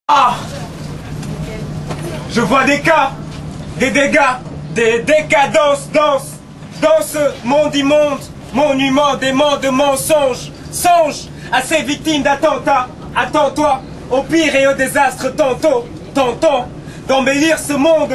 Ah! Je vois des cas, des dégâts, des décadences, dans ce monde immonde, monument d'aimants de mensonges. Songe à ces victimes d'attentats, attends-toi au pire et au désastre tantôt, tentons d'embellir ce monde,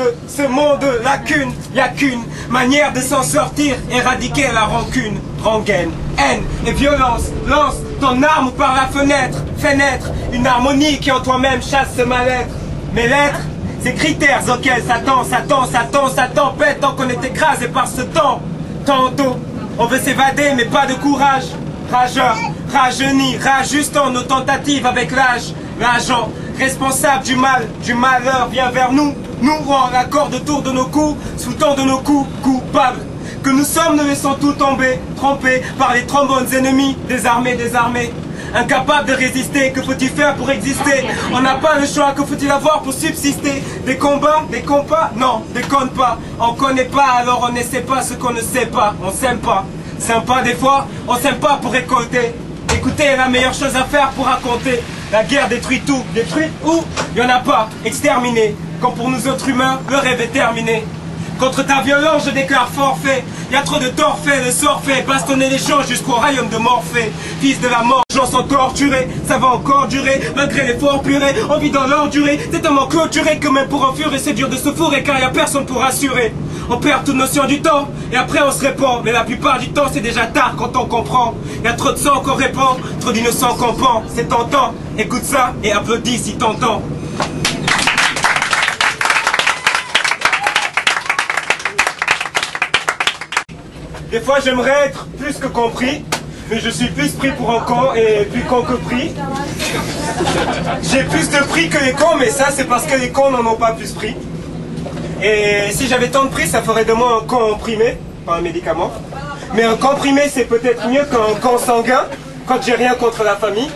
lacune, y'a qu'une manière de s'en sortir, éradiquer la rancune, rengaine, haine et violence, lance ton arme par la fenêtre, fais naître une harmonie qui en toi-même chasse ce mal-être. Mes lettres, ces critères auxquels Satan pète tant qu'on est écrasé par ce temps. Tantôt, on veut s'évader mais pas de courage. Rageur, rajeuni, rajustant nos tentatives avec l'âge. L'agent responsable du mal, du malheur vient vers nous, nous rend la corde autour de nos coups, sous tant de nos coups, coupables. Que nous sommes ne laissons tout tomber, trompés par les trombones ennemis, désarmés. Incapables de résister, que faut-il faire pour exister? On n'a pas le choix, que faut-il avoir pour subsister? Des combats, non, déconne pas. On connaît pas, alors on n'essaie pas ce qu'on ne sait pas. On s'aime pas, sympa des fois, on s'aime pas pour récolter. Écoutez est la meilleure chose à faire pour raconter. La guerre détruit tout, détruit où? Y en a pas, exterminé. Quand pour nous autres humains, le rêve est terminé. Contre ta violence, je déclare forfait. Y a trop de tort fait, le sort fait. Bastonner les gens jusqu'au royaume de Morphée. Fils de la mort, les gens sont torturés. Ça va encore durer, malgré l'effort puré. On vit dans l'endurée, c'est tellement clôturé que même pour enfurer, c'est dur de se fourrer car y a personne pour assurer. On perd toute notion du temps, et après on se répand. Mais la plupart du temps, c'est déjà tard quand on comprend. Y a trop de sang qu'on répand, trop d'innocents qu'on pend. C'est tentant, écoute ça et applaudis si t'entends. Des fois j'aimerais être plus que compris, mais je suis plus pris pour un con et plus con que pris. J'ai plus de prix que les cons, mais ça c'est parce que les cons n'en ont pas plus pris. Et si j'avais tant de prix, ça ferait de moi un comprimé, pas un médicament. Mais un comprimé c'est peut-être mieux qu'un consanguin, quand j'ai rien contre la famille.